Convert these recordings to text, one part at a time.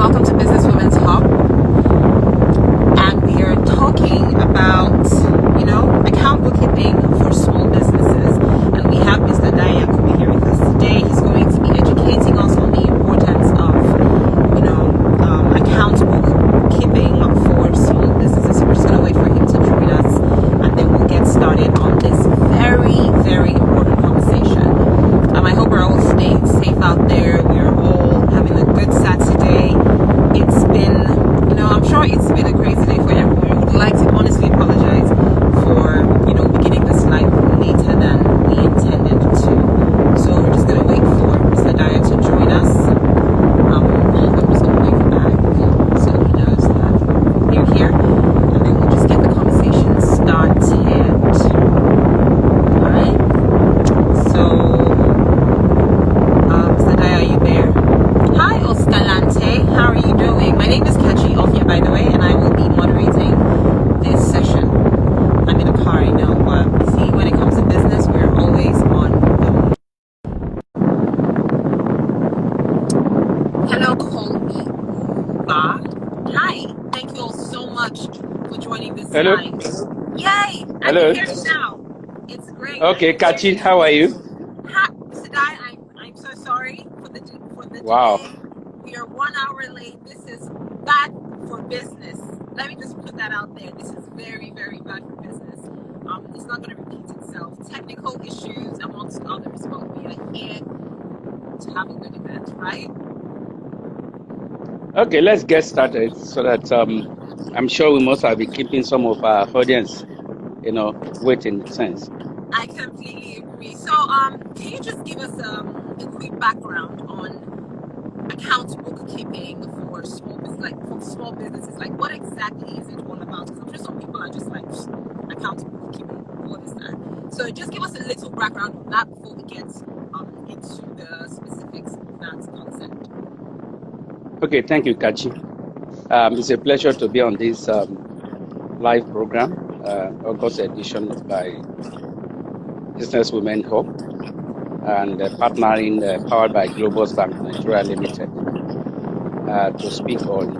welcome to Business Women's Hub. And we are talking about, account bookkeeping for small businesses. And we have Mr. Yakubu here with us today. He's going to be educating us on the importance of, account bookkeeping for small businesses. So we're just going to wait for him to join us, and then we'll get started on this very, very important conversation. I hope we're all staying safe out there. We're all having a good Saturday. It's been, I'm sure it's been a crazy day for everyone. We'd like to honestly apologize for, beginning this live later than we intended to. So we're just going to wait for Mr. Dayo to join us. I'm just going to wait for that so he knows that they're here. And then we'll just get the conversation started. Alright? So, Mr. Dayo, are you there? Hi, Oscalante. How are you doing? My name is Kachi Ofia, by the way, and I will be moderating this session. I'm in a car, I know, but see, when it comes to business, we're always on the move. Hello, Colby. Hi. Thank you all so much for joining this Hello. live. Yay! Hello. I can hear you now. It's great. Okay, Kachi, how are you? Hi, Mr. Dai, I'm so sorry for the Wow. delay. We are 1 hour late. This is bad for business. Let me just put that out there. This is very, very bad for business. It's not going to repeat itself. Technical issues amongst others, but we are here to have a good event, right? Okay, let's get started so that I'm sure we must have been keeping some of our audience, waiting in a sense. I completely agree. So, can you just give us a quick background on account bookkeeping for small businesses? Like, what exactly is it all about? Because I'm sure some people are just like, account bookkeeping, what is that? So, just give us a little background on that before we get into the specifics of that concept. Okay, thank you, Kachi. It's a pleasure to be on this live program, August edition by Business Women Hub, and partnering powered by Globus Bank Nigeria Limited to speak on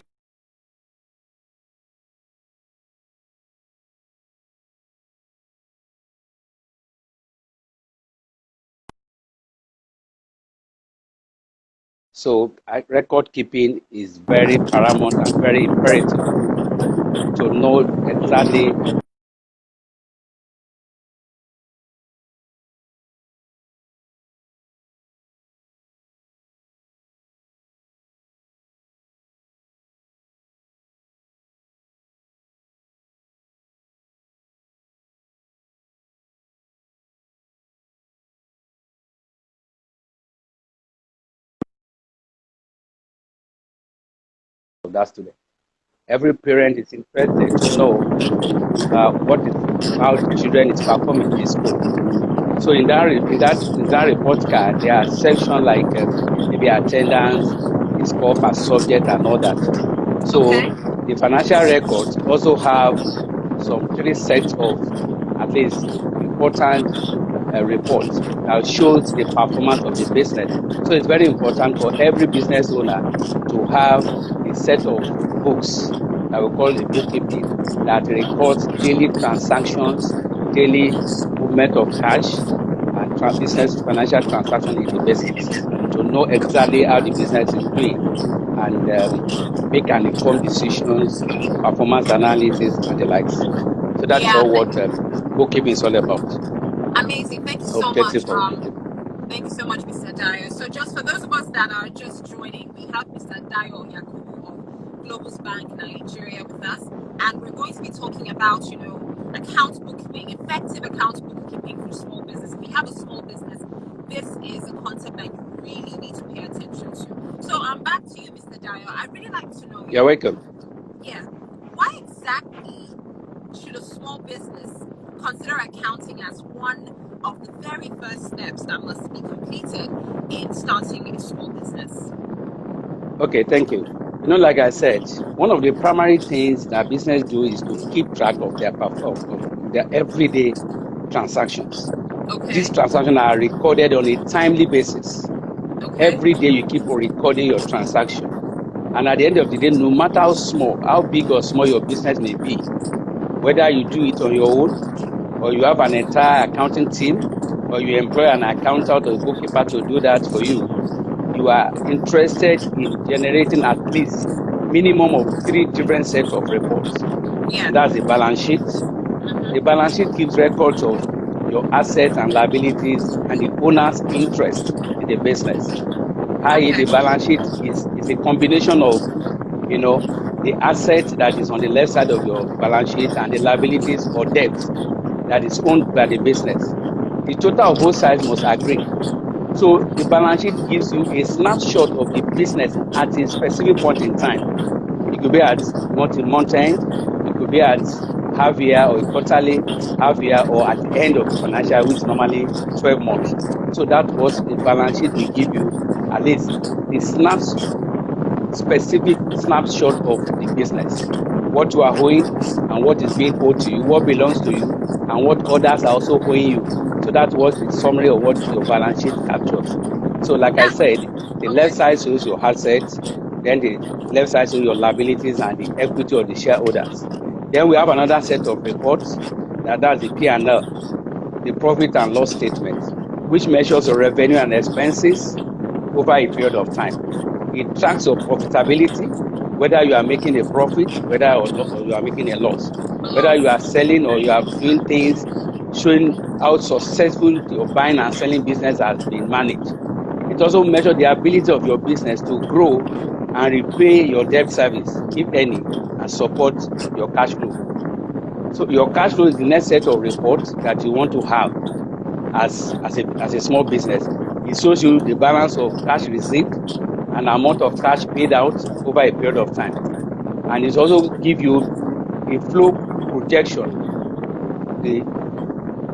So record keeping is very paramount and very imperative to know exactly of that student. Every parent is interested to know how the children is performing in school. So in that report card, there are sections like maybe attendance, the score per subject, and all that. So the financial records also have some 3 sets of at least important reports that shows the performance of the business. So it's very important for every business owner to have a set of books that we call the bookkeeping that records daily transactions, daily movement of cash, and business financial transaction in the business to know exactly how the business is doing and make an informed decisions, performance analysis, and the likes. So that is all what bookkeeping is all about. Amazing. Thank you so much. Thank you so much, Mr. Dayo. So just for those of us that are just joining, we have Mr. Dayo Yakubu of Globus Bank Nigeria with us, and we're going to be talking about, account bookkeeping, effective account bookkeeping for small business. If you have a small business, this is a concept that you really need to pay attention to. So I'm back to you, Mr. Dayo. I'd really like to know. You're welcome. Yeah. Why exactly should a small business consider accounting as one of the very first steps that must be completed in starting a small business? Okay, thank you. Like I said, one of the primary things that business do is to keep track of their everyday transactions. Okay. These transactions are recorded on a timely basis. Okay. Every day you keep recording your transaction. And at the end of the day, no matter how small, how big or small your business may be, whether you do it on your own, or you have an entire accounting team, or you employ an accountant or a bookkeeper to do that for you, you are interested in generating at least minimum of 3 different sets of reports. Yeah. That's the balance sheet. The balance sheet keeps records of your assets and liabilities and the owner's interest in the business. I.e., the balance sheet is a combination of, the asset that is on the left side of your balance sheet and the liabilities or debt that is owned by the business. The total of both sides must agree. So the balance sheet gives you a snapshot of the business at a specific point in time. It could be at month end, it could be at half year or quarterly, half year, or at the end of the financial, which is normally 12 months. So that's what the balance sheet will give you, at least the specific snapshot of the business, what you are owing and what is being owed to you, what belongs to you, and what others are also owing you. So that was the summary of what your balance sheet captures. So like I said, the left side shows your assets, then the left side shows your liabilities and the equity of the shareholders. Then we have another set of reports, that's the P&L, the profit and loss statement, which measures your revenue and expenses over a period of time. It tracks your profitability, whether you are making a profit, whether or you are making a loss, whether you are selling or you are doing things, showing how successful your buying and selling business has been managed. It also measures the ability of your business to grow and repay your debt service, if any, and support your cash flow. So your cash flow is the next set of reports that you want to have as a small business. It shows you the balance of cash received and amount of cash paid out over a period of time. And it also gives you a flow projection, the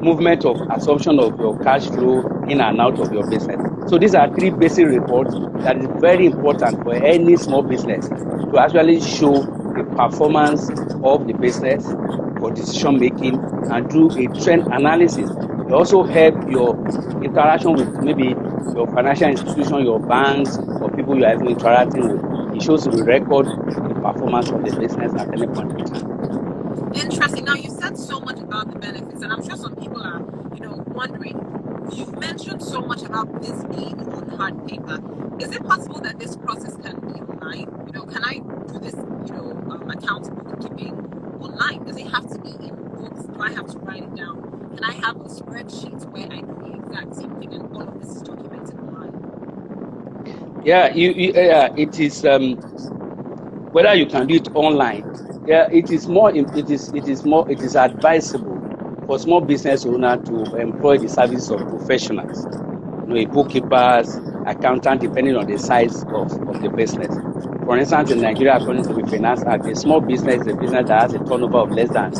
movement of assumption of your cash flow in and out of your business. So these are 3 basic reports that is very important for any small business to actually show the performance of the business for decision making and do a trend analysis. It also help your interaction with maybe your financial institution, your banks, or people you are even interacting with. It shows you the record the performance of the business at any point in time. Interesting. Now, you said so much about the benefits, and I'm sure some people are, wondering. You've mentioned so much about this being on hard paper. Is it possible that this process can be online? Can I do this, account bookkeeping online? Does it have to be in books? Do I have to write it down? Can I have a spreadsheet where I do the exact same thing and all of this is documented online? Yeah, it is whether you can do it online. Yeah, it is advisable for small business owner to employ the services of professionals, a bookkeepers, accountant, depending on the size of the business. For instance, in Nigeria, according to the Finance Act, a small business is a business that has a turnover of less than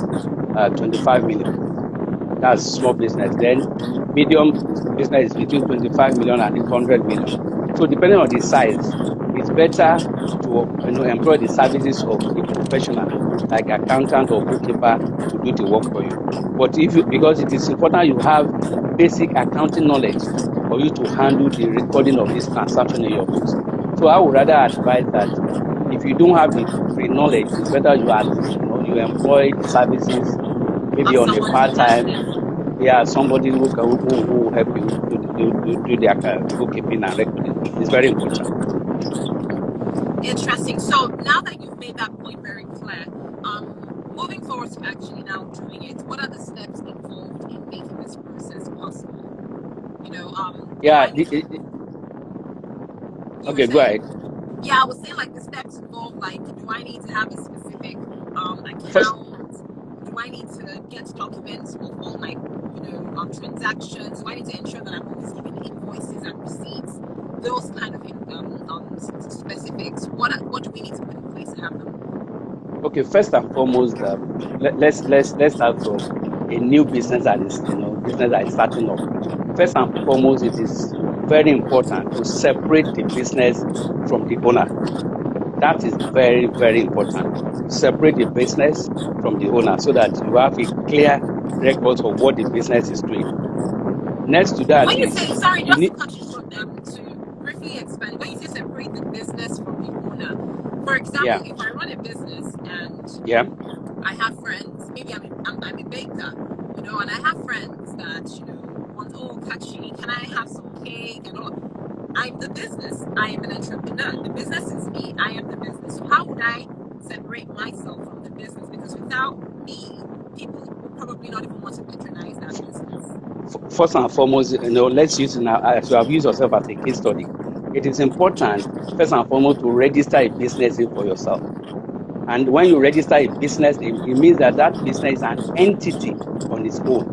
25 million. That's small business. Then medium business is between 25 million and 100 million. So depending on the size, it's better to employ the services of a professional like accountant or bookkeeper to do the work for you. But because it is important you have basic accounting knowledge for you to handle the recording of this transaction in your books. So I would rather advise that if you don't have the pre-knowledge, it's better you employ the services maybe on a part-time. Yeah, somebody who will help you do their bookkeeping and recording. It's very important. Interesting. So now that you've made that point very clear, moving forward to actually now doing it, what are the steps involved in making this process possible? Okay, go ahead. Yeah, I was saying the steps involved, do I need to have a specific account? First, do I need to get documents of all my transactions? Do I need to ensure that I'm always giving invoices and receipts? Those kind of specifics. What do we need to put in place to have them? Okay, first and foremost, let's start from a new business that is starting up. First and foremost, it is very important to separate the business from the owner. That is very, very important. Separate the business from the owner so that you have a clear record of what the business is doing. Next to that, to cut you short, to briefly expand, when you say separate the business from the owner, For example, Yeah. if I run a business and Yeah. I have friends, maybe I'm a baker, and I have friends that, want, oh, Kachi, can I have some cake and all? I'm the business. I am an entrepreneur. The business is me. I am the business. So how would I separate myself from the business? Because without me, people would probably not even want to patronize that business. First and foremost, let's use now, as you have used yourself as a case study. It is important, first and foremost, to register a business name for yourself. And when you register a business name, it means that that business is an entity on its own.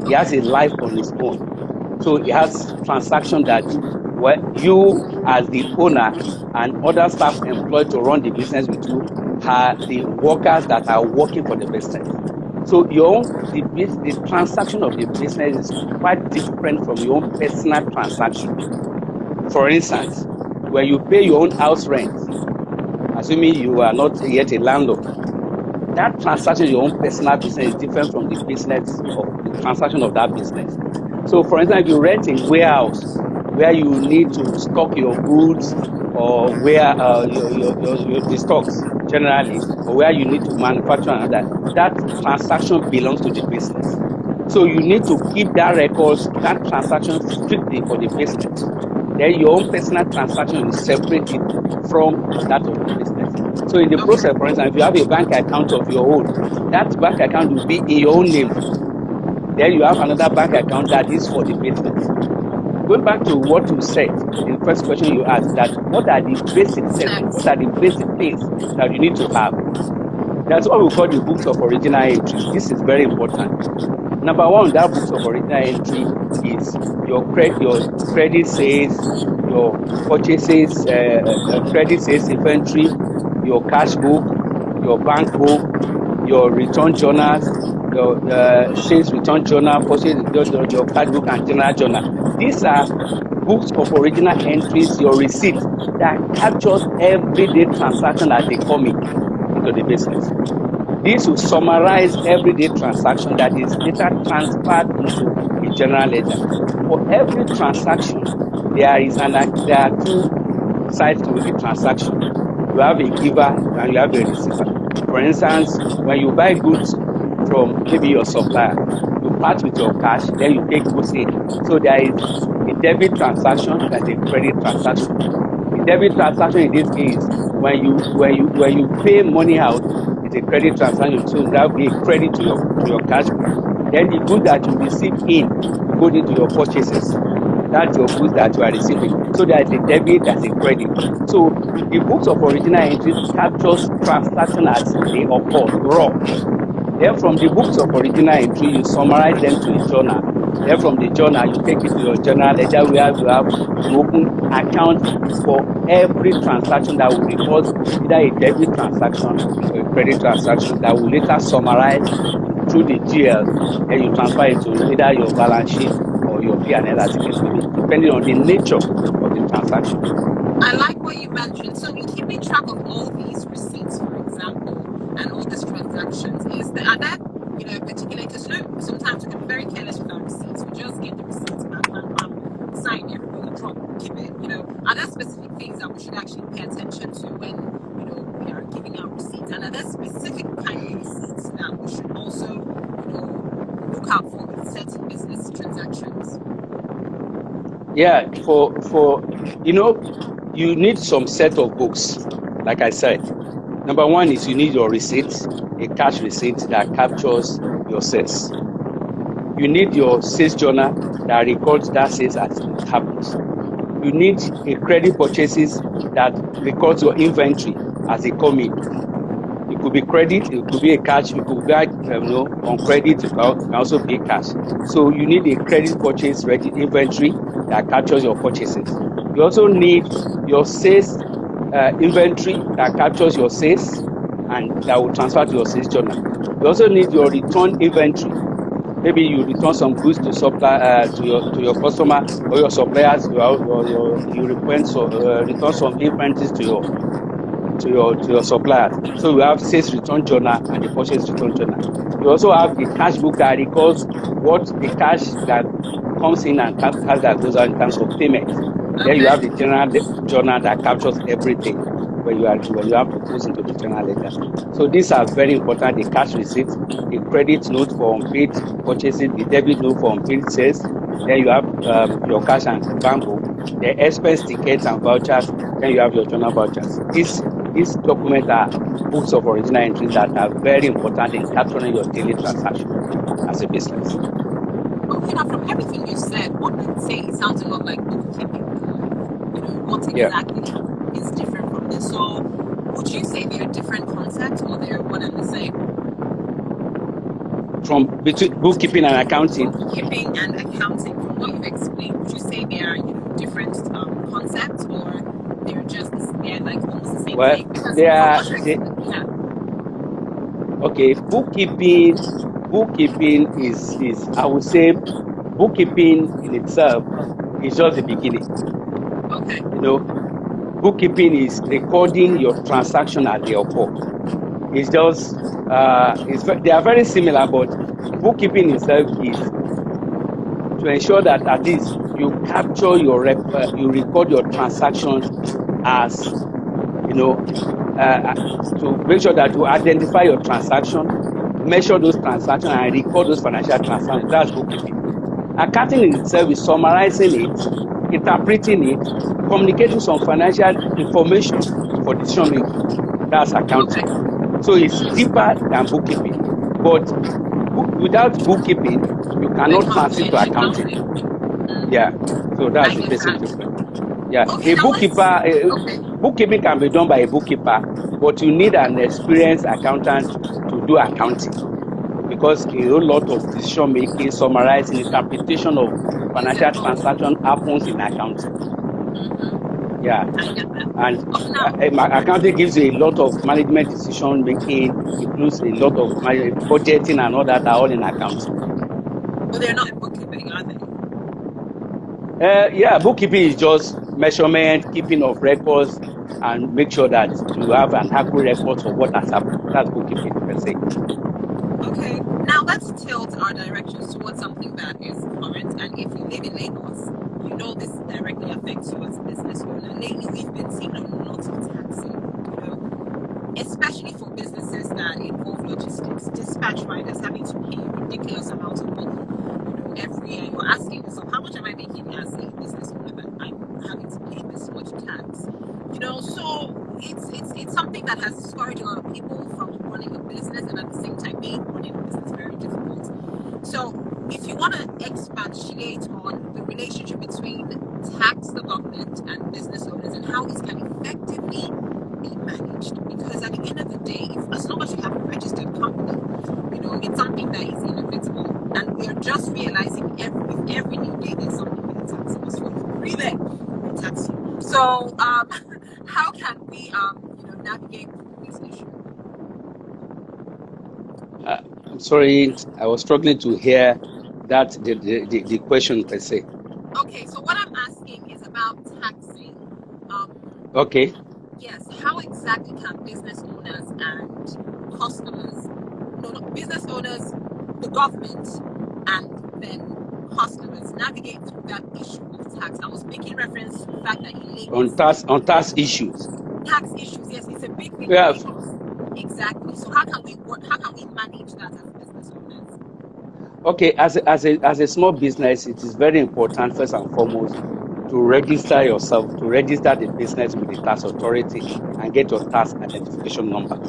It has a life on its own. So it has transaction that you as the owner and other staff employed to run the business with you are the workers that are working for the business. So the transaction of the business is quite different from your own personal transaction. For instance, when you pay your own house rent, assuming you are not yet a landlord, that transaction, your own personal business, is different from the business of the transaction of that business. So, for instance, if you rent a warehouse where you need to stock your goods, or where the stocks generally, or where you need to manufacture another, that transaction belongs to the business. So you need to keep that records, that transaction strictly for the business. Then your own personal transaction, you separate it from that of the business. So in the Okay. process, for instance, if you have a bank account of your own, that bank account will be in your own name. Then you have another bank account that is for the business. Going back to what you said, the first question you asked, that what are the basic settings, what Steps. are the basic things that you need to have? That's what we call the books of original entry. This is very important. Number one, that books of original entry is your credit sales, your purchases, credit sales inventory, your cash book, your bank book, your return journals, your sales return journal, purchase your cash book, and general journal. These are books of original entries, your receipts that captures everyday transaction as they come into the business. This will summarize everyday transaction that is later transferred into a general ledger. For every transaction, there are two sides to a transaction. You have a giver and you have a receiver. For instance, when you buy goods from maybe your supplier, you part with your cash, then you take goods in. So there is a debit transaction, there's a credit transaction. The debit transaction in this case, when you pay money out, it's a credit transaction, so that will be a credit to your cash book. Then the goods that you receive in will go into your purchases. That's your goods that you are receiving. So there's a debit, there's a credit. So the books of original entries captures transaction as they occur, raw. Then from the books of original entry, you summarize them to a journal. Then from the journal, you take it to your journal ledger where you open account for every transaction that will record either a debit transaction or a credit transaction that will later summarize through the GL. Then you transfer it to either your balance sheet or your P&L, as the case may be, depending on the nature of the transaction. I like what you mentioned. So in keeping track of all these receipts, for example, and all these transactions, are there, particular, because sometimes we can be very careless with our receipts. We just get the receipts, bam, bam, bam, sign, everybody drop, keep it. Are there specific things that we should actually pay attention to when, we are giving our receipts? And are there specific kind of receipts that we should also, look out for with certain business transactions? Yeah, you need some set of books, like I said. Number one is you need your receipt, a cash receipt that captures your sales. You need your sales journal that records that sales as it happens. You need a credit purchases that records your inventory as they come in. It could be credit, it could be a cash, you could buy on credit, it can also be cash. So you need a credit purchase ready inventory that captures your purchases. You also need your sales inventory that captures your sales and that will transfer to your sales journal. You also need your return inventory. Maybe you return some goods to supply to your customer or your suppliers. You return some inventories to your suppliers. So you have sales return journal and the purchase return journal. You also have the cash book that records what the cash that comes in and cash that goes out in terms of payment. Then you Okay. have the general journal that captures everything. when you have to post into the general ledger. So these are very important: the cash receipts, the credit note for unpaid purchases, the debit note for unpaid sales. Then you have your cash and bank book, the expense tickets and vouchers. Then you have your journal vouchers. These documents are books of original entries that are very important in capturing your daily transaction as a business. Okay, now from everything you said, what I'd say it sounds a lot like bookkeeping. What Yeah. exactly is different from this? So, would you say they're different concepts or they're one and the same? From between bookkeeping and accounting. Bookkeeping and accounting, from what you've explained, would you say they are different concepts or they're like almost the same Well, thing? Because they from are what you they explained, yeah. okay. Bookkeeping is I would say bookkeeping in itself is just the beginning. Okay. You know, bookkeeping is recording your transaction as they occur. It's just they are very similar, but bookkeeping itself is to ensure that at least you capture you record your transactions as you know to make sure that you identify your transaction, measure those transactions, and record those financial transactions. That's bookkeeping. Accounting in itself is summarizing it, interpreting it, communicating some financial information for decision making. That's accounting. Okay. So it's deeper than bookkeeping. But without bookkeeping, you There cannot can't be transit to any accounting. accounting. Yeah. So I that's the get basic that. difference. Yeah. Okay, now let's. Okay. Bookkeeping can be done by a bookkeeper, but you need an experienced accountant to do accounting because a whole lot of decision making, summarizing, interpretation of Is financial involved. transaction happens in accounting. Yeah. I get that. And Okay, now. accounting gives you a lot of management decision making, includes a lot of budgeting and all that are all in accounting. But they're not in bookkeeping, are they? Yeah, bookkeeping is just measurement, keeping of records, and make sure that you have an accurate record of what has happened. That's bookkeeping per se. Okay, now let's tilt our directions towards something that is current. And if you live in Lagos, you know this directly affects you as a business owner. Lately, we've been seeing a lot of taxing, especially for businesses that involve logistics. Dispatch riders having to pay ridiculous amounts of money, every year. You're asking yourself, how much am I making as a business owner that I'm having to pay this much tax? So it's something that has discouraged a lot of people from running a business, and at the same time making running a business very difficult. So if you want to expatiate on the relationship between tax, the government, and business owners, and how it can effectively be managed, because at the end of the day, as long as you have a registered company, it's something that is inevitable, and we are just realizing every new day there's something that taxes us. For you breathe it, we tax you. So how can we navigate through this issue? I'm sorry, I was struggling to hear that the question per se. Okay, so what I'm asking is about taxing. Um, Okay. yes, how exactly can business owners and customers, no, business owners, the government, and then customers navigate through that issue of tax? I was making reference to the fact that in Lagos, On tax issues. tax issues, yes, it's a big thing in Yeah. Lagos. Exactly. So how can we work? How can we manage that as business owners? Okay. As a small business, it is very important first and foremost to register yourself, to register the business with the tax authority and get your tax identification number.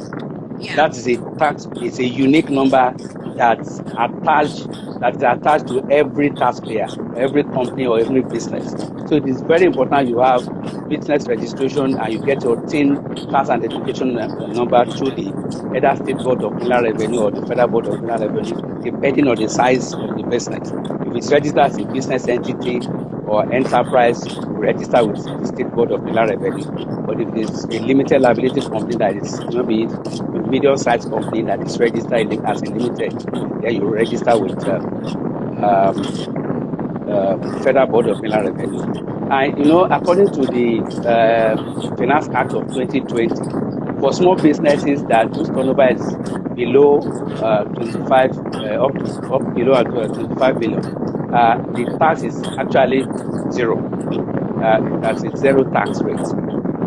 Yeah. That is a tax, it's a unique number that's attached that is attached to every taxpayer, every company or every business. So it is very important you have business registration and you get your TIN tax identification number through the either State Board of Inland Revenue or the Federal Board of Inland Revenue, depending on the size of the business. If it's registered as a business entity or enterprise, you register with the State Board of Inland Revenue. But if it's a limited liability company that is maybe a medium-sized company that is registered as a limited, then you register with um, Federal Board of Inland Revenue. And according to the Finance Act of 2020, for small businesses that whose turnover is below 25 up below 25 million, the tax is actually zero. That's a zero tax rate.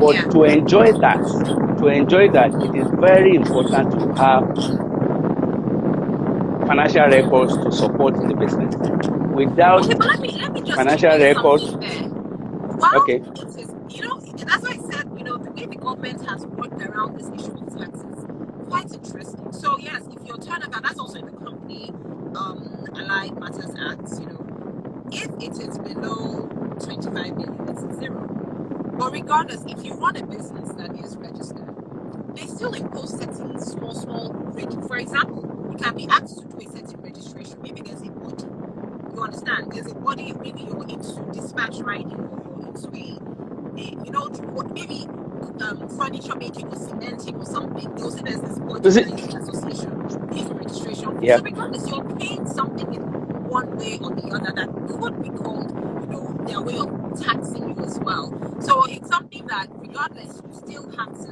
But Yeah. to enjoy that, it is very important to have financial records to support the business. Without Okay, but let me just financial throw in records, something there. While okay, it is, that's why I said, the way the government has worked around this issue of taxes, quite interesting. So yes, if your turnover, that's also in the company Allied Matters Act, if it is below 25 million, it's zero. But regardless, if you run a business that is registered, they still impose certain small, for example, you can be asked to do a certain registration. Maybe there's a body. You understand? There's a body, maybe you're into dispatch writing or you're into maybe furniture making or cementing or something. They'll say there's this body is that it? is the association, needs a registration fee. Yeah, So regardless, you're paying something in one way or the other that could be called, their way of taxing you as well. So it's something that regardless, you still have to,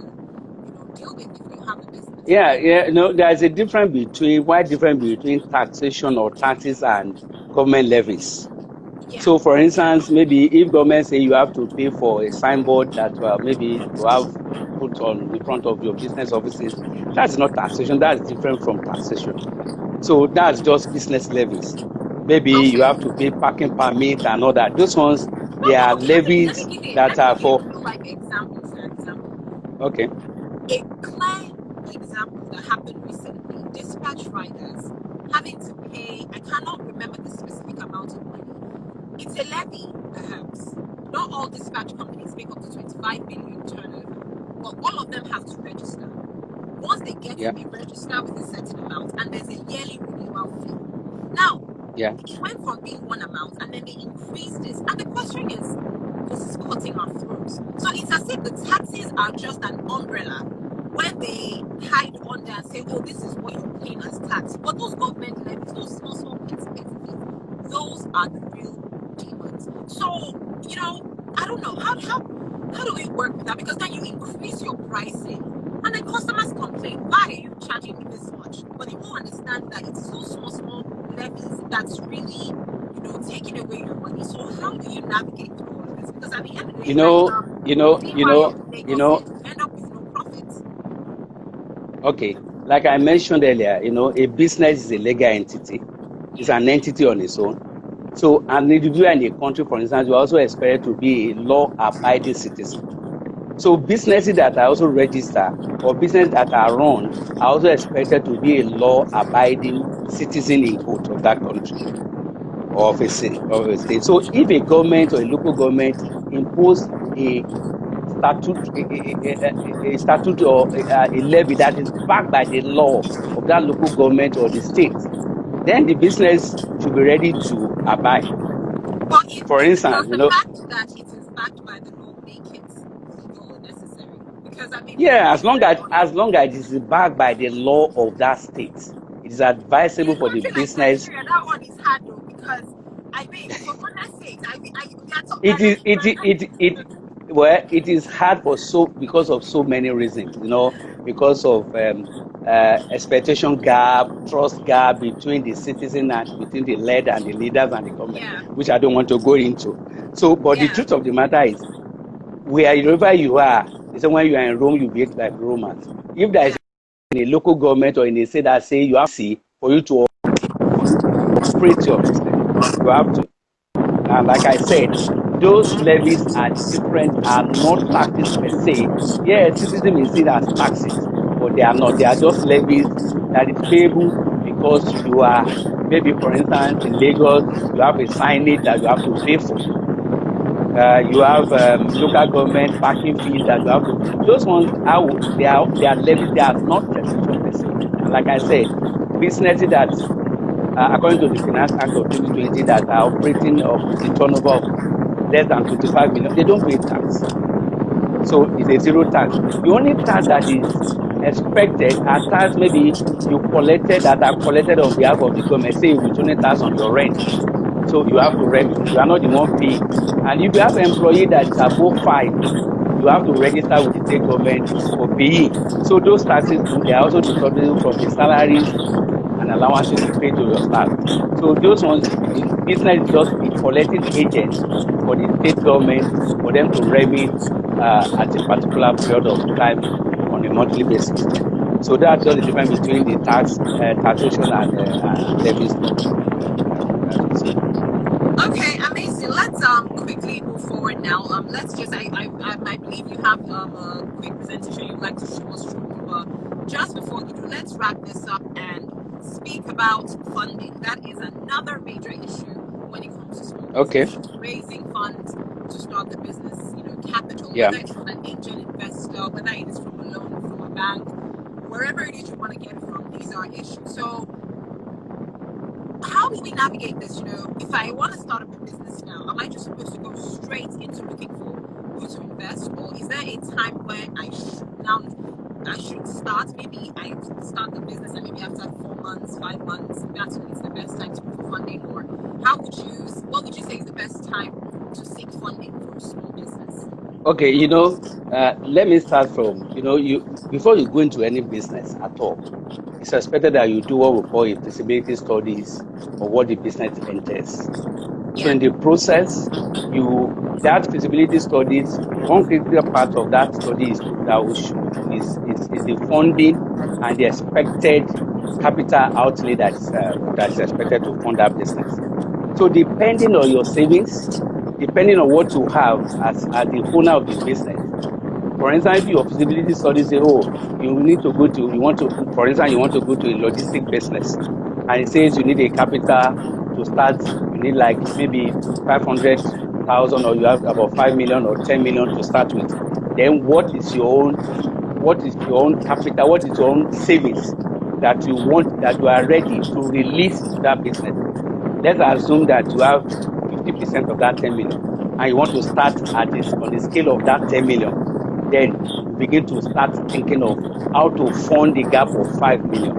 deal with if you have a business, yeah, right? yeah. No, there's a difference between wide difference between taxation or taxes and government levies. Yeah. So, for instance, maybe if government say you have to pay for a signboard that maybe you have put on the front of your business offices, that's not taxation. That's different from taxation. So that's just business levies. Maybe you Okay. have to pay parking permit and all that. Those ones, No, they but are okay, let me levies give you that let me are give you a for, real life example, for example. okay, A clear example that happened recently, dispatch riders having to pay, I cannot remember the specific amount of money. It's a levy, perhaps. Not all dispatch companies make up to 25 million turnover, but all of them have to register. Once they get yeah, in, they register with a certain amount, and there's a yearly renewal fee. Now, yeah. it went from being one amount, and then they increased this. And the question is, this is cutting our throats. So it's as if the taxes are just an umbrella where they hide under and say, oh, this is what you're paying as tax. But those government levies, those small petty fees, those are the real demons. So, I don't know. How do we work with that? Because then you increase your pricing and then customers complain, why are you charging me this much? But they won't understand that it's those small levies that's really, taking away your money. So how do you navigate through all of this? Because at the end of the You day, like know, you know, you meanwhile know, in you Lagos, know, you end up with no profit. okay. Like I mentioned earlier, a business is a legal entity. It's Yeah. an entity on its own. So an individual in a country, for instance, you are also expected to be a law-abiding citizen. So businesses that are also registered or businesses that are run are also expected to be a law-abiding citizen in quote of that country or of a state. So if a government or a local government impose a a statute or a levy that is backed by the law of that local government or the state, then the business should be ready to abide. But For instance, does the fact that it is backed by the law make it legal or necessary? Because I mean, yeah, it's very as funny. long as it is backed by the law of that state, it is In advisable a for the country like business. Nigeria, that one is hard though, because I mean, for goodness sake, we It are is not it well, it is hard for because of so many reasons, because of expectation gap, trust gap between the citizen and between the led and the leaders and the government, yeah, which I don't want to go into. So, but the yeah. truth of the matter is, wherever you are, they say when you are in Rome, you behave like Romans. If there Yeah. is in a local government or in a state that say you have to see for you to operate your business, you have to. Now, like I said, those levies are different, are not taxes per se. Yes, citizens may see it as taxes, but they are not. They are just levies that is payable because you are, maybe for instance, in Lagos, you have a signage that you have to pay for. You have local government parking fees that you have to. Those ones they are levies. They are not taxation per se. And like I said, businesses that according to the Finance Act of 2020 that are operating with a turnover of less than 25 million, they don't pay tax. So it's a zero tax. The only tax that is expected are tax maybe you collected that are collected on behalf of the government, say returning tax on your rent. So you have to remit. You are not the one paying. And if you have employee that is above 5, you have to register with the state government for paying. So those taxes too, they are also deductible from the salaries and allowances you pay to your staff. So those ones, business is just a collecting agent for the state government for them to remit at a particular period of time on a monthly basis. So that's just the difference between the taxation and levy stuff. That's to say. Okay, amazing. Let's quickly move forward now. Let's just I believe you have a quick presentation you'd like to show us through. Just before you do, let's wrap this up and speak about funding. That is another major issue when it comes to small Okay. business. Raising funds to start the business, capital, Yeah. whether it's from an angel investor, whether it is from a loan from a bank, wherever it is you want to get it from, these are issues. So how do we navigate this? If I want to start up a business now, am I just supposed to go straight into looking for who to invest, or is there a time where I should start? Maybe I start the business, and maybe after 4 months, 5 months, that's when it's the best time to look for funding. Or what would you say is the best time to seek funding for a small business? Okay. Let me start from, you before you go into any business at all, it's expected that you do what we call a feasibility studies or what the business entails. So Yeah. in the process, that feasibility studies, one critical part of that study is the funding and the expected capital outlay that's expected to fund that business. So depending on your savings, depending on what you have as the owner of the business. For instance, if your feasibility study say, oh, for instance, you want to go to a logistic business, and it says you need a capital to start, you need like maybe 500,000, or you have about 5 million or 10 million to start with. Then what is your own capital, what is your own savings that you are ready to release into that business? Let's assume that you have 50% of that 10 million, and you want to start on the scale of that 10 million. Then you begin to start thinking of how to fund the gap of 5 million,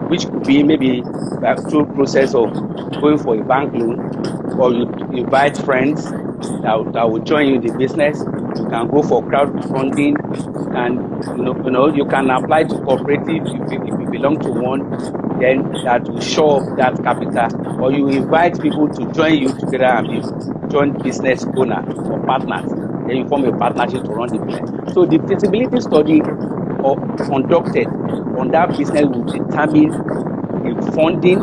which could be maybe through process of going for a bank loan, or you invite friends that will join you in the business. You can go for crowdfunding. You can apply to cooperative if you belong to one, then that will show up that capital, or you invite people to join you together and be joint business owner or partners. Then you form a partnership to run the business. So the feasibility study conducted on that business will determine the funding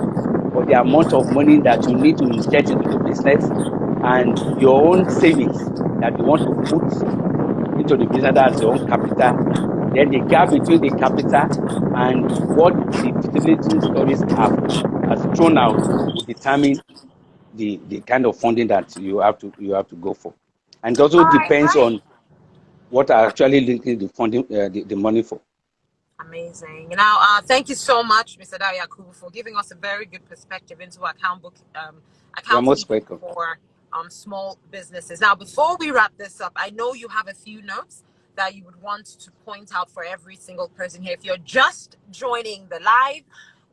or the amount of money that you need to inject into the business, and your own savings that you want to put into the business as your own capital. Then the gap between the capital and what the feasibility studies has thrown out will determine the kind of funding that you have to go for. And it also All right, depends great. on what are actually linking the funding, the money for. Amazing. Now, thank you so much, Mr. Yakubu, for giving us a very good perspective into You are account most keeping welcome. for small businesses. Now, before we wrap this up, I know you have a few notes that you would want to point out for every single person here. If you're just joining the live,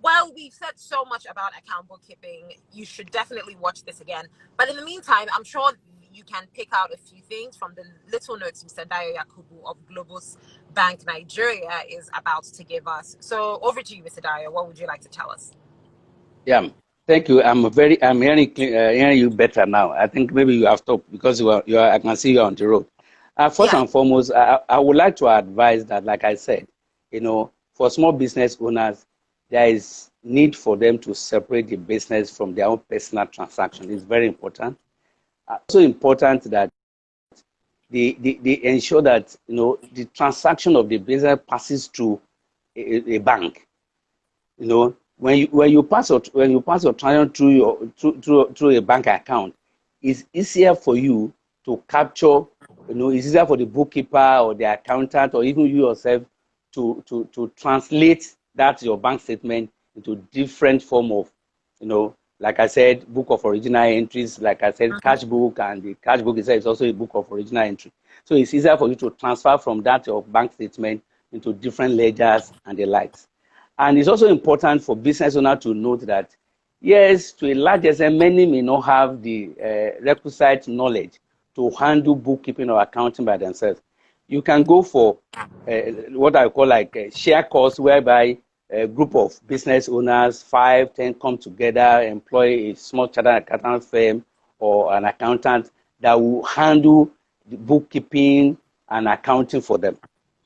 well, we've said so much about account bookkeeping. You should definitely watch this again. But in the meantime, I'm sure you can pick out a few things from the little notes Mr. Dayo Yakubu of Globus Bank Nigeria is about to give us. So over to you, Mr. Dayo. What would you like to tell us? Yeah, thank you. I'm hearing you better now. I think maybe you have stopped because I can see you on the road. First Yeah. and foremost, I would like to advise that, like I said, for small business owners, there is need for them to separate the business from their own personal transaction. It's very important. Also important that they ensure that the transaction of the business passes through a bank. When you pass your transaction through a bank account, it's easier for you to capture. It's easier for the bookkeeper or the accountant or even you yourself to translate that your bank statement into different form of, like I said, book of original entries. Like I said, cash book, and the cash book itself is also a book of original entry. So it's easier for you to transfer from that your bank statement into different ledgers and the likes. And it's also important for business owners to note that, yes, to a large extent, many may not have the requisite knowledge to handle bookkeeping or accounting by themselves. You can go for what I call like a share course, whereby a group of business owners, 5, 10, come together, employ a small chartered accountant firm or an accountant that will handle the bookkeeping and accounting for them,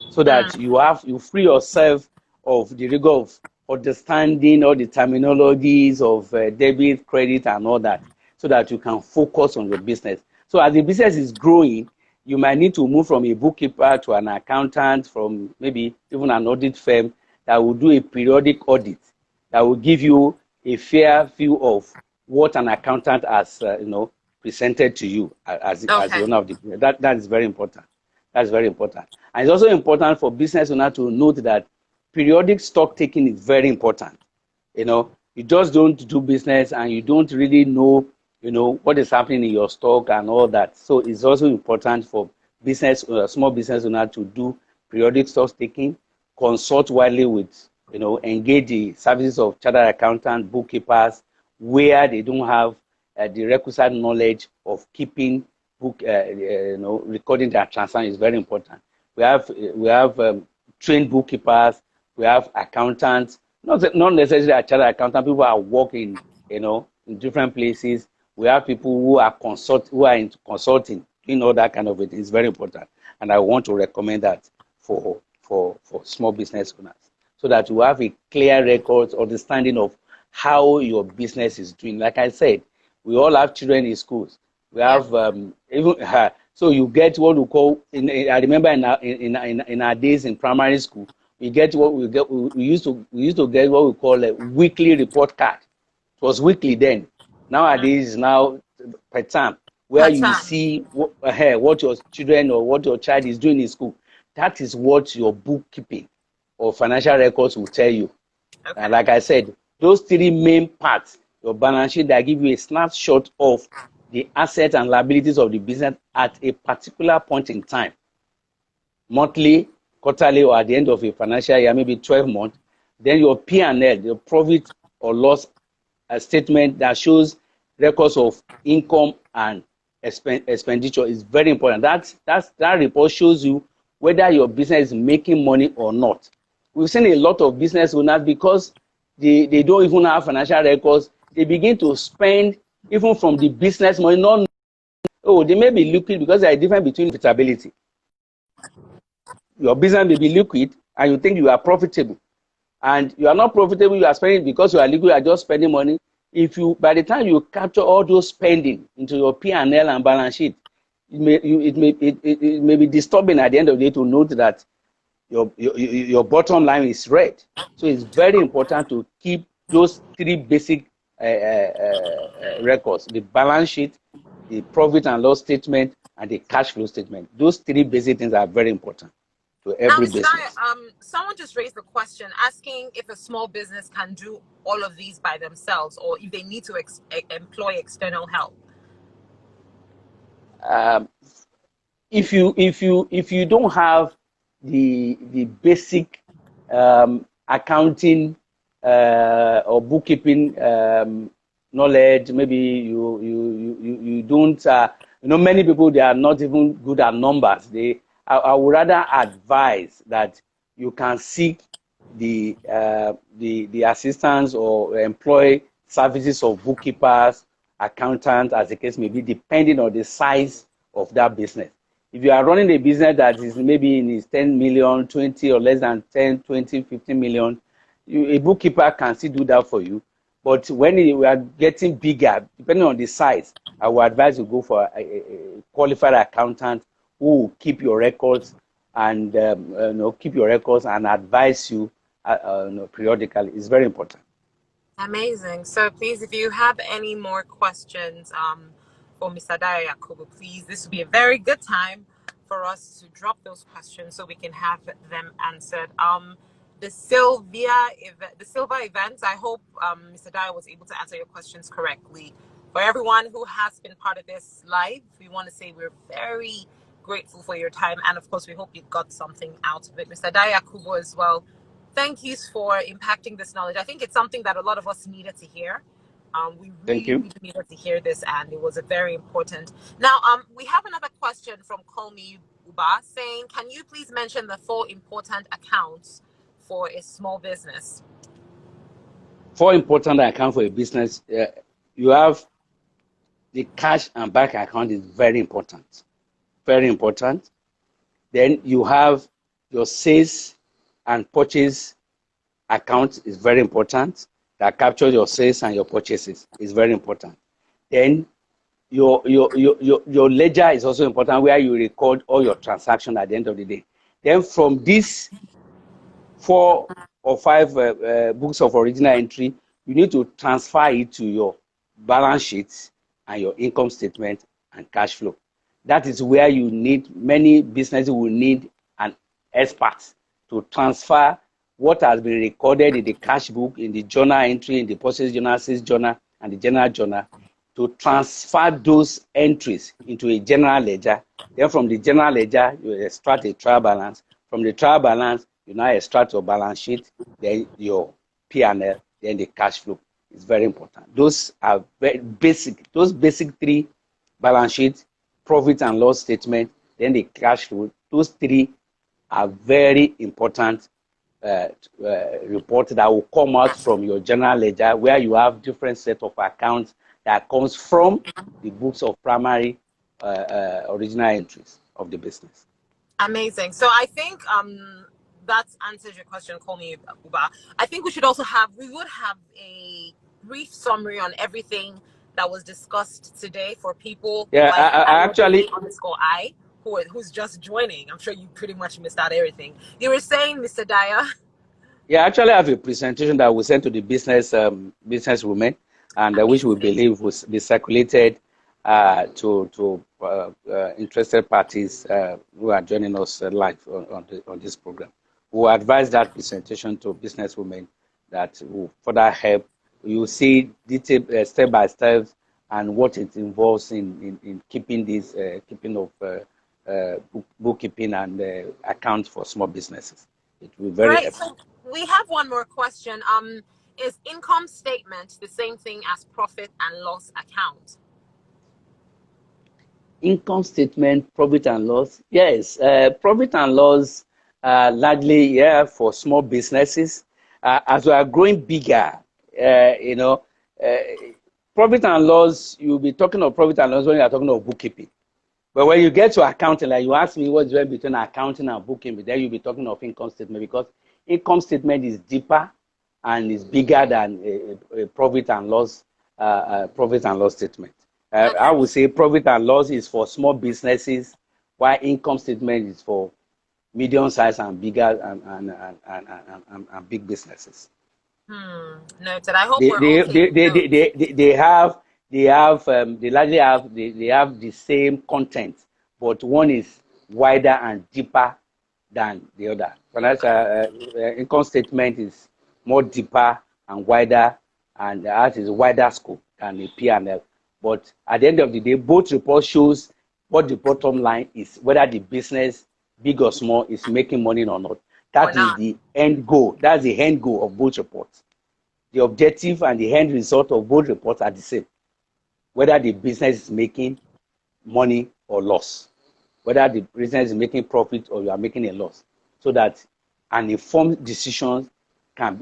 so that you free yourself of the rigor of understanding all the terminologies of debit, credit, and all that, so that you can focus on your business. So as the business is growing, you might need to move from a bookkeeper to an accountant, from maybe even an audit firm that will do a periodic audit that will give you a fair view of what an accountant has presented to you as the owner of the business. That is very important. That's very important. And it's also important for business owner to note that periodic stock taking is very important. You just don't do business and you don't really know, what is happening in your stock and all that. So it's also important for small business owner to do periodic stock taking, consult widely with, engage the services of chartered accountants, bookkeepers, where they don't have the requisite knowledge of keeping recording their transactions is very important. We have trained bookkeepers, we have accountants, not necessarily a chartered accountant, people are working, in different places. We have people who are into consulting, all that kind of it is very important. And I want to recommend that for small business owners, so that you have a clear record, understanding of how your business is doing. Like I said, we all have children in schools. We have so you get what we call. I remember in our days in primary school, we used to get what we call a weekly report card. It was weekly then. Nowadays, now per term, where you see what your children or what your child is doing in school. That is what your bookkeeping or financial records will tell you. Okay. And like I said, those three main parts, your balance sheet that give you a snapshot of the assets and liabilities of the business at a particular point in time, monthly, quarterly, or at the end of a financial year, maybe 12 months. Then your P&L, your profit or loss statement that shows records of income and expenditure is very important. That report shows you whether your business is making money or not. We've seen a lot of business owners, because they don't even have financial records, they begin to spend even from the business money. They may be liquid, because there is a difference between profitability. Your business may be liquid and you think you are profitable, and you are not profitable, you are spending because you are liquid, you are just spending money. By the time you capture all those spending into your P&L and balance sheet, it may be disturbing at the end of the day to note that your bottom line is red. So it's very important to keep those three basic records: the balance sheet, the profit and loss statement, and the cash flow statement. Those three basic things are very important to every business. Someone just raised the question asking if a small business can do all of these by themselves, or if they need to employ external help. If you don't have the basic accounting or bookkeeping knowledge, maybe you don't. Many people, they are not even good at numbers. I would rather advise that you can seek the assistance or employ services of bookkeepers, accountants, as the case may be, depending on the size of that business. If you are running a business that is maybe in 10 million, 20 or less than 10, 20, 15 million, a bookkeeper can still do that for you. But when we are getting bigger, depending on the size, I would advise you go for a qualified accountant who will keep your records and advise you periodically. It's very important. Amazing. So please, if you have any more questions for Mr. Dayo Yakubu, please, this would be a very good time for us to drop those questions so we can have them answered. The Silver events, I hope Mr. Dayo was able to answer your questions correctly. For everyone who has been part of this live, we want to say we're very grateful for your time, and of course we hope you got something out of it. Mr. Dayo Yakubu as well, thank you for impacting this knowledge. I think it's something that a lot of us needed to hear. We really needed to hear this, and it was a very important. Now, we have another question from Kolmi Uba saying, can you please mention the 4 important accounts for a small business? 4 important accounts for a business. You have the cash and bank account is very important. Very important. Then you have your sales and purchase account is very important. That captures your sales and your purchases is very important. Then your ledger is also important, where you record all your transactions at the end of the day. Then from this 4 or 5 books of original entry, you need to transfer it to your balance sheet and your income statement and cash flow. That is where you need, many businesses will need an expert to transfer what has been recorded in the cash book, in the journal entry, in the purchase journal, sales journal, and the general journal, to transfer those entries into a general ledger. Then from the general ledger, you extract a trial balance. From the trial balance, you now extract your balance sheet, then your P&L, then the cash flow. It's very important. Those are very basic. Those basic 3: balance sheet, profit and loss statement, then the cash flow. Those 3 are very important report that will come out from your general ledger, where you have different set of accounts that comes from the books of primary original entries of the business. Amazing. So I think that answers your question. Call me Uba. I think we would have a brief summary on everything that was discussed today for people Yeah, like I actually _I who's just joining. I'm sure you pretty much missed out everything. You were saying, Mr. Daya. Yeah, I actually have a presentation that we sent to the business women, and which we believe will be circulated to interested parties who are joining us live on this program. We will advise that presentation to business women that will further help. You will see detail step by step and what it involves in keeping this keeping of bookkeeping and accounts for small businesses. It will be very helpful. So we have one more question. Is income statement the same thing as profit and loss account? Income statement, profit and loss. Yes, profit and loss largely, yeah, for small businesses. As we are growing bigger, profit and loss, you'll be talking of profit and loss when you are talking of bookkeeping. But when you get to accounting, like you ask me what's the difference between accounting and bookkeeping, then you'll be talking of income statement, because income statement is deeper and is bigger than a profit and loss statement. I would say profit and loss is for small businesses, while income statement is for medium-sized and bigger and big businesses. Noted. I hope we're all taking notes. They largely have the same content, but one is wider and deeper than the other. Income statement is more deeper and wider, and that is wider scope than a P&L. But at the end of the day, both reports shows what the bottom line is, whether the business, big or small, is making money or not. That is the end goal. That's the end goal of both reports. The objective and the end result of both reports are the same, whether the business is making money or loss, whether the business is making profit or you are making a loss, so that an informed decision can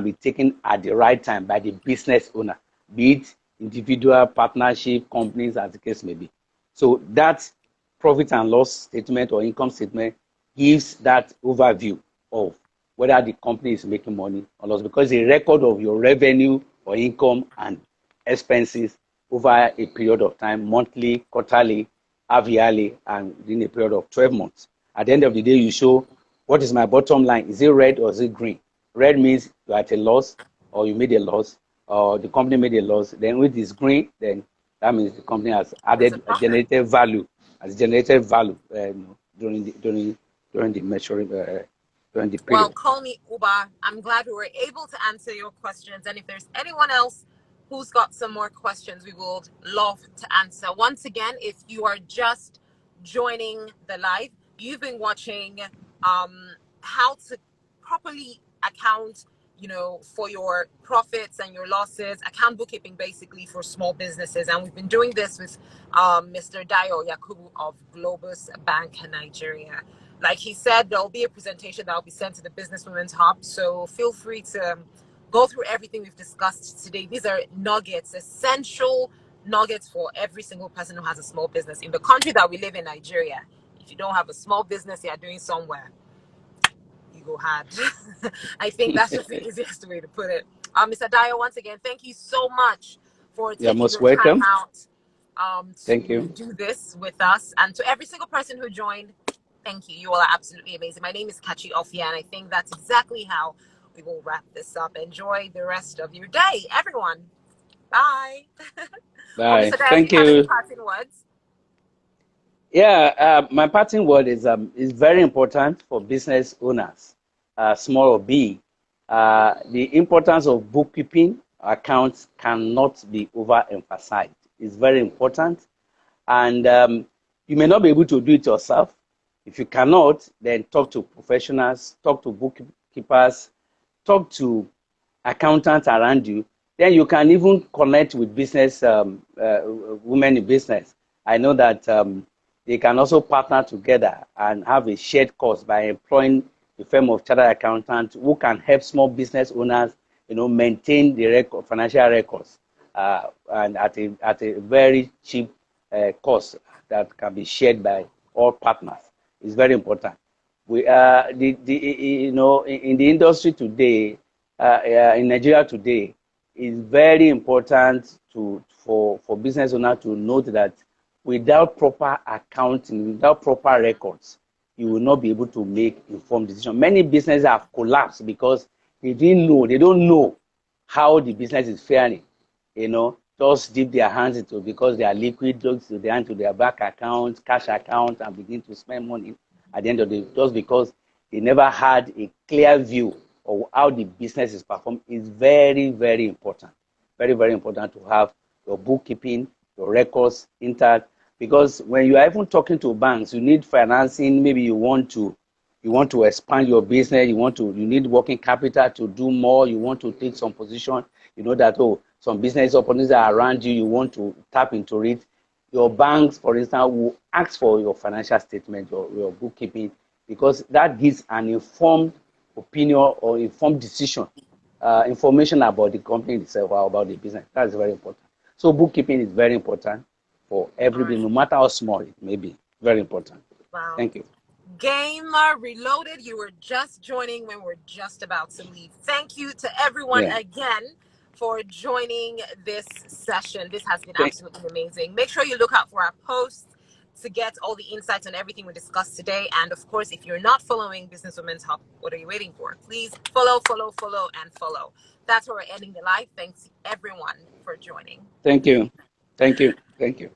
be taken at the right time by the business owner, be it individual, partnership, companies, as the case may be. So that profit and loss statement or income statement gives that overview of whether the company is making money or loss, because a record of your revenue or income and expenses over a period of time, monthly, quarterly, half-yearly, and in a period of 12 months. At the end of the day, you show what is my bottom line. Is it red or is it green? Red means you're at a loss or you made a loss, or the company made a loss. Then with this green, then that means the company has generated value during the measuring during the period. Well, call me Uba. I'm glad we were able to answer your questions. And if there's anyone else who's got some more questions, we would love to answer. Once again, if you are just joining the live, you've been watching how to properly account, for your profits and your losses, account bookkeeping basically for small businesses. And we've been doing this with Mr. Dayo Yakubu of Globus Bank in Nigeria. Like he said, there'll be a presentation that will be sent to the Business Women's Hub. So feel free to go through everything we've discussed today. These are nuggets, essential nuggets for every single person who has a small business in the country that we live in, Nigeria. if you don't have a small business you're doing somewhere, you go hard. I think that's just the easiest way to put it. Mr. Dayo, once again, thank you so much for You're taking most your time welcome. out Thank to you. do this with us. And to every single person who joined, thank you. You all are absolutely amazing. My name is Kachi Ofia, and I think that's exactly how we will wrap this up. Enjoy the rest of your day, everyone. Bye. Oh, Bye. Mr. Dayo, do Thank you have any you. parting words? Yeah, my parting word is very important for business owners, small or big. The importance of bookkeeping accounts cannot be overemphasized. It's very important, and you may not be able to do it yourself. If you cannot, then talk to professionals, talk to bookkeepers, talk to accountants around you. Then you can even connect with business women in business. I know that they can also partner together and have a shared cost by employing a firm of chartered accountants who can help small business owners, maintain the financial records and at a very cheap cost that can be shared by all partners. It's very important. We in the industry today, in Nigeria today, it's very important for business owners to note that without proper accounting, without proper records, you will not be able to make informed decisions. Many businesses have collapsed because they don't know how the business is faring. Just dip their hands into it because they are liquid, just to their hand to their bank account, cash account, and begin to spend money at the end of the day, just because they never had a clear view of how the business is performed. Is very, very important. Very, very important to have your bookkeeping, your records intact. Because when you are even talking to banks, you need financing. Maybe you want to expand your business. You need working capital to do more. You want to take some position. You know that some business opportunities are around you. You want to tap into it. Your banks, for instance, will ask for your financial statement or your bookkeeping because that gives an informed opinion or informed decision, information about the company itself or about the business. That's very important. So bookkeeping is very important for All right. everybody, no matter how small it may be. Very important. Wow. Thank you. Gamer Reloaded, you were just joining when we're just about to leave. Thank you to everyone again for joining this session. This has been absolutely amazing. Make sure you look out for our posts to get all the insights on everything we discussed today. And of course, if you're not following Businesswomen's Hub, what are you waiting for? Please follow, and follow. That's where we're ending the live. Thanks everyone for joining. Thank you. Thank you. Thank you.